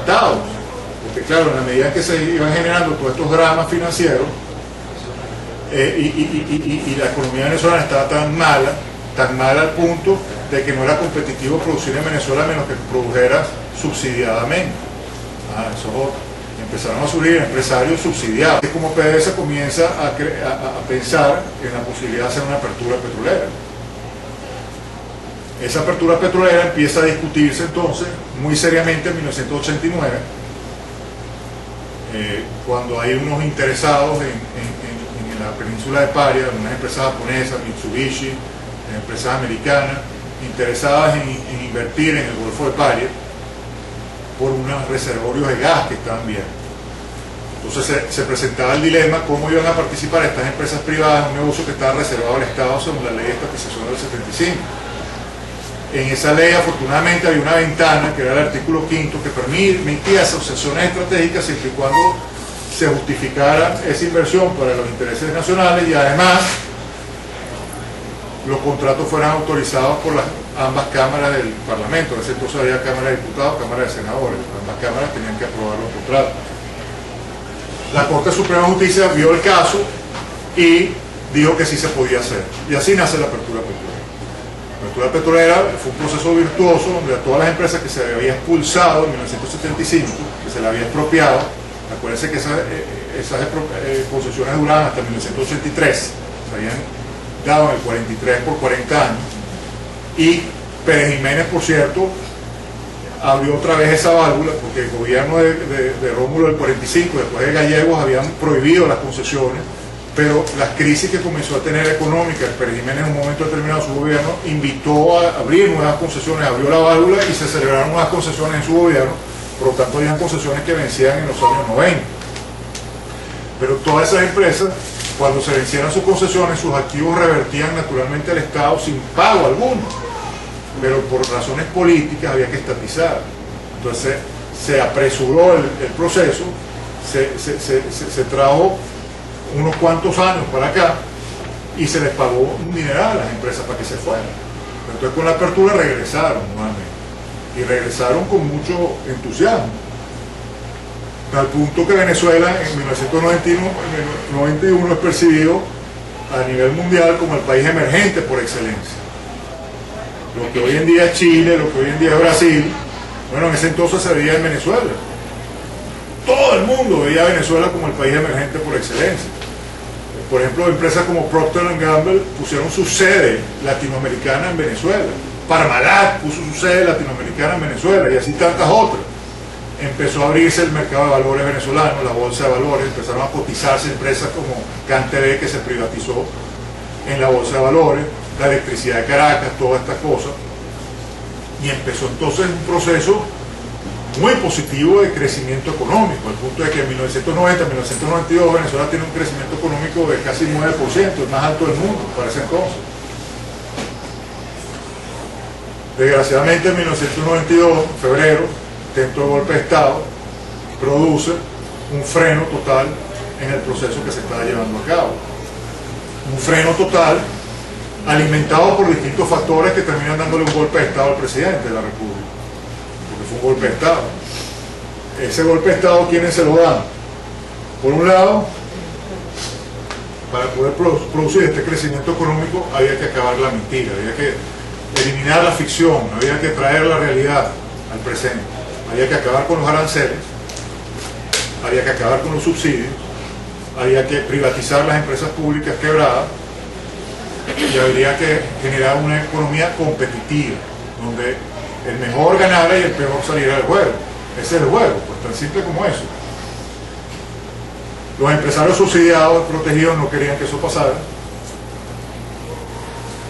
impactados, porque claro, en la medida en que se iban generando todos estos dramas financieros, y la economía venezolana estaba tan mala al punto de que no era competitivo producir en Venezuela a menos que produjera subsidiadamente. Eso empezaron a surgir empresarios subsidiados. Es como PDVSA comienza a pensar en la posibilidad de hacer una apertura petrolera. Esa apertura petrolera empieza a discutirse entonces muy seriamente en 1989, cuando hay unos interesados en la península de Paria, unas empresas japonesas, Mitsubishi, empresas americanas, interesadas en invertir en el Golfo de Paria por unos reservorios de gas que estaban bien. Entonces se presentaba el dilema cómo iban a participar estas empresas privadas en un negocio que estaba reservado al Estado según la ley de estatización del 75. En esa ley afortunadamente había una ventana que era el artículo 5 que permitía asociaciones estratégicas siempre y cuando se justificara esa inversión para los intereses nacionales y además los contratos fueran autorizados por ambas cámaras del Parlamento. En ese entonces había Cámara de Diputados, Cámara de Senadores, ambas cámaras tenían que aprobar los contratos. La Corte Suprema de Justicia vio el caso y dijo que sí se podía hacer, y así nace la apertura petrolera. La apertura petrolera fue un proceso virtuoso donde a todas las empresas que se había expulsado en 1975, que se le había expropiado, acuérdense que esas concesiones duraban hasta 1983, se habían dado en el 43 por 40 años, y Pérez Jiménez, por cierto, abrió otra vez esa válvula porque el gobierno de Rómulo del 45, después de Gallegos, habían prohibido las concesiones, pero las crisis que comenzó a tener económicas, Pérez Jiménez en un momento determinado su gobierno invitó a abrir nuevas concesiones, abrió la válvula y se celebraron nuevas concesiones en su gobierno, por lo tanto habían concesiones que vencían en los años 90. Pero todas esas empresas, cuando se vencieran sus concesiones, sus activos revertían naturalmente al Estado sin pago alguno, pero por razones políticas había que estatizar. Entonces se apresuró el proceso, se trajo unos cuantos años para acá y se les pagó un dineral a las empresas para que se fueran. Entonces con la apertura regresaron nuevamente y regresaron con mucho entusiasmo, al punto que Venezuela en 1991 es percibido a nivel mundial como el país emergente por excelencia. Lo que hoy en día es Chile, lo que hoy en día es Brasil, bueno, en ese entonces se veía en Venezuela. Todo el mundo veía a Venezuela como el país emergente por excelencia. Por ejemplo, empresas como Procter & Gamble pusieron su sede latinoamericana en Venezuela. Parmalat puso su sede latinoamericana en Venezuela y así tantas otras. Empezó a abrirse el mercado de valores venezolano, la bolsa de valores, empezaron a cotizarse empresas como CanTV, que se privatizó en la bolsa de valores, la electricidad de Caracas, todas estas cosas, y empezó entonces un proceso muy positivo de crecimiento económico, al punto de que en 1990, 1992 Venezuela tiene un crecimiento económico de casi 9%, el más alto del mundo para ese entonces. Desgraciadamente en 1992, en febrero, intento de golpe de Estado, produce un freno total en el proceso que se estaba llevando a cabo. Un freno total alimentado por distintos factores que terminan dándole un golpe de Estado al presidente de la República, porque fue un golpe de Estado. Ese golpe de Estado, ¿quiénes se lo dan? Por un lado, para poder producir este crecimiento económico había que acabar la mentira, había que eliminar la ficción, había que traer la realidad al presente, había que acabar con los aranceles, había que acabar con los subsidios, había que privatizar las empresas públicas quebradas y habría que generar una economía competitiva, donde el mejor ganara y el peor saliera del juego. Ese es el juego, pues tan simple como eso. Los empresarios subsidiados, protegidos, no querían que eso pasara.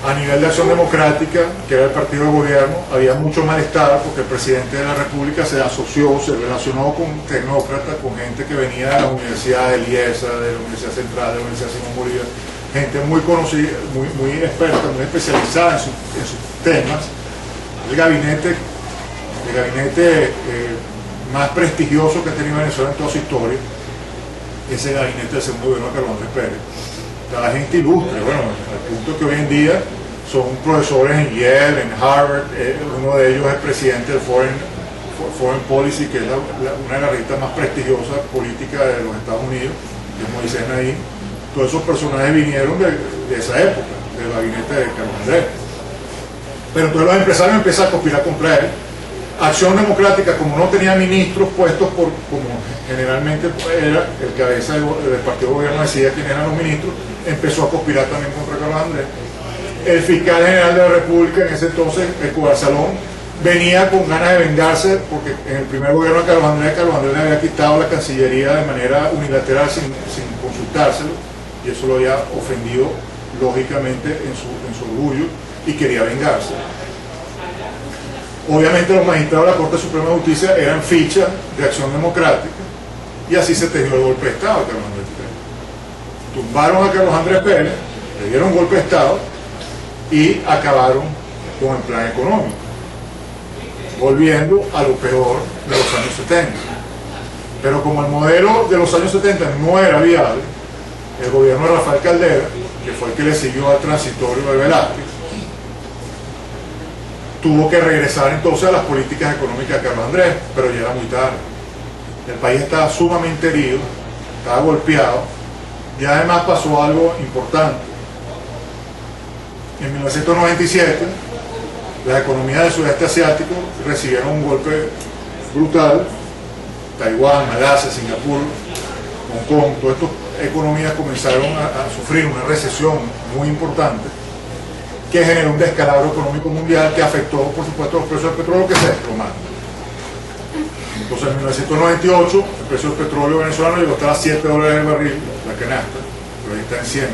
A nivel de Acción Democrática, que era el partido de gobierno, había mucho malestar porque el presidente de la República se asoció, se relacionó con tecnócratas, con gente que venía de la Universidad de IESA, de la Universidad Central, de la Universidad Simón Bolívar, gente muy conocida, muy experta, muy especializada en sus temas. El gabinete más prestigioso que ha tenido Venezuela en toda su historia, ese gabinete del segundo gobierno de Carlos Andrés Pérez. Cada gente ilustre, bueno, al punto que hoy en día son profesores en Yale, en Harvard, uno de ellos es presidente del Foreign Foreign Policy, que es una de las revistas más prestigiosas políticas de los Estados Unidos, que es Moisés Naim. Todos esos personajes vinieron de esa época, del gabinete de Carlos Andrés. Pero entonces los empresarios empiezan a conspirar contra él. Acción Democrática, como no tenía ministros puestos como generalmente era el cabeza del partido de gobierno, decía quién eran los ministros, empezó a conspirar también contra Carlos Andrés. El fiscal general de la República en ese entonces, el Cobarsalón, venía con ganas de vengarse porque en el primer gobierno de Carlos Andrés le había quitado la Cancillería de manera unilateral sin consultárselo, y eso lo había ofendido lógicamente en su orgullo y quería vengarse. Obviamente los magistrados de la Corte Suprema de Justicia eran fichas de Acción Democrática, y así se tejió el golpe de Estado de Carlos Andrés Pérez. Tumbaron a Carlos Andrés Pérez, le dieron golpe de Estado y acabaron con el plan económico, volviendo a lo peor de los años 70. Pero como el modelo de los años 70 no era viable, el gobierno de Rafael Caldera, que fue el que le siguió al transitorio de Velázquez, tuvo que regresar entonces a las políticas económicas de Carlos Andrés, pero ya era muy tarde. El país estaba sumamente herido, estaba golpeado, y además pasó algo importante. En 1997, las economías del sudeste asiático recibieron un golpe brutal. Taiwán, Malasia, Singapur, Hong Kong, todas estas economías comenzaron a sufrir una recesión muy importante que generó un descalabro económico mundial que afectó, por supuesto, los precios del petróleo, que se desplomaron. Entonces, en 1998, el precio del petróleo venezolano llegó hasta a $7 el barril, la canasta, pero ahí está en 100, en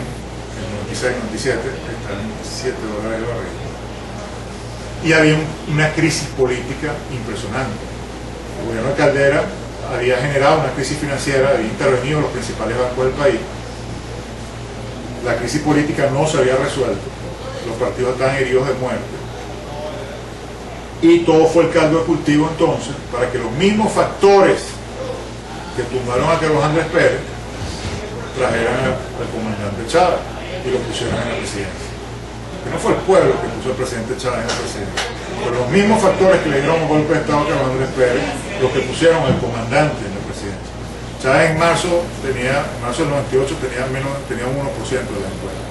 96, 97, está en $7 el barril. Y había una crisis política impresionante. El gobierno de Caldera había generado una crisis financiera, había intervenido en los principales bancos del país. La crisis política no se había resuelto, los partidos estaban heridos de muerte, y todo fue el caldo de cultivo entonces para que los mismos factores que tumbaron a Carlos Andrés Pérez trajeran al comandante Chávez y lo pusieron en la presidencia. Que no fue el pueblo que puso al presidente Chávez en la presidencia, pero los mismos factores que le dieron un golpe de Estado a Carlos Andrés Pérez, los que pusieron al comandante en la presidencia. Chávez en marzo del 98 tenía un 1% de la encuesta.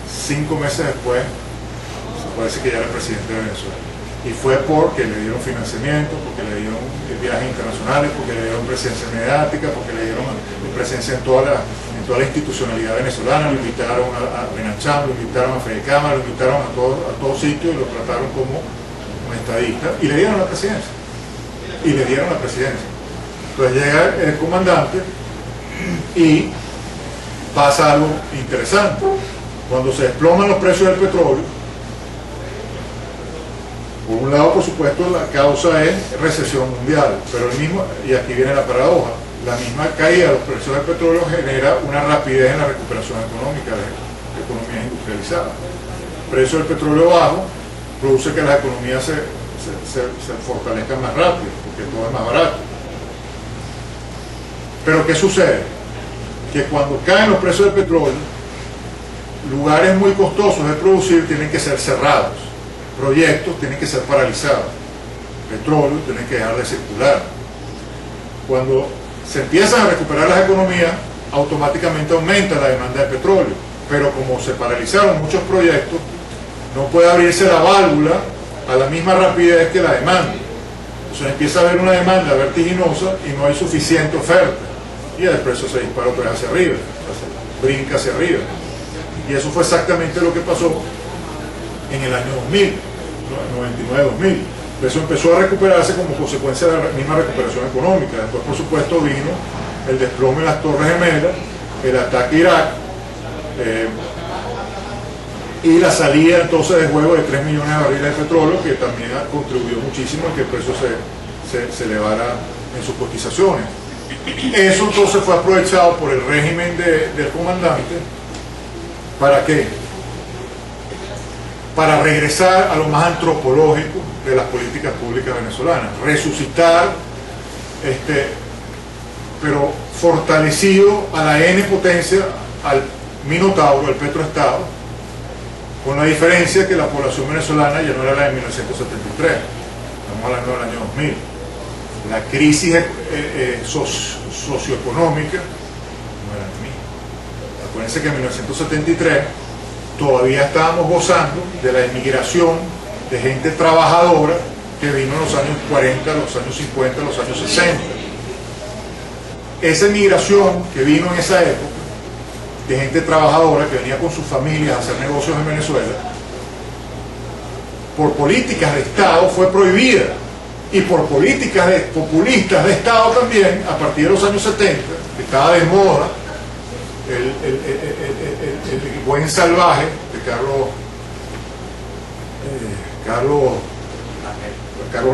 5 meses después, se parece que ya era presidente de Venezuela. Y fue porque le dieron financiamiento, porque le dieron viajes internacionales, porque le dieron presencia mediática, porque le dieron presencia en toda la institucionalidad venezolana. Lo invitaron a Benacham, lo invitaron a Fede Cámara, lo invitaron a todos sitios y lo trataron como un estadista. Y le dieron la presidencia. Entonces llega el comandante y pasa algo interesante. Cuando se desploman los precios del petróleo, por un lado, por supuesto, la causa es recesión mundial, pero y aquí viene la paradoja, la misma caída de los precios del petróleo genera una rapidez en la recuperación económica de economías industrializadas. El precio del petróleo bajo produce que las economías se fortalezcan más rápido, porque todo es más barato. Pero ¿qué sucede? Que cuando caen los precios del petróleo, lugares muy costosos de producir tienen que ser cerrados, proyectos tienen que ser paralizados, petróleo tiene que dejar de circular. Cuando se empiezan a recuperar las economías, automáticamente aumenta la demanda de petróleo, pero como se paralizaron muchos proyectos, no puede abrirse la válvula a la misma rapidez que la demanda. Entonces empieza a haber una demanda vertiginosa y no hay suficiente oferta, y el precio se dispara otra vez hacia arriba, brinca hacia arriba. Y eso fue exactamente lo que pasó en el año 2000, 99-2000. El precio empezó a recuperarse como consecuencia de la misma recuperación económica. Después, por supuesto, vino el desplome de las Torres Gemelas, el ataque a Irak, y la salida entonces de juego de 3 millones de barriles de petróleo, que también contribuyó muchísimo a que el precio se elevara en sus cotizaciones. Eso entonces fue aprovechado por el régimen del comandante. ¿Para qué? Para regresar a lo más antropológico de las políticas públicas venezolanas, resucitar, pero fortalecido a la N potencia, al Minotauro, al Petroestado, con la diferencia que la población venezolana ya no era la de 1973. estamos hablando del año 2000. La crisis socioeconómica no era la misma. Acuérdense que en 1973 todavía estábamos gozando de la inmigración de gente trabajadora que vino en los años 40, los años 50, los años 60. Esa inmigración que vino en esa época, de gente trabajadora que venía con sus familias a hacer negocios en Venezuela, por políticas de Estado fue prohibida, y por políticas populistas de Estado también, a partir de los años 70, que estaba de moda el buen salvaje de Carlos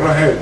Rangel,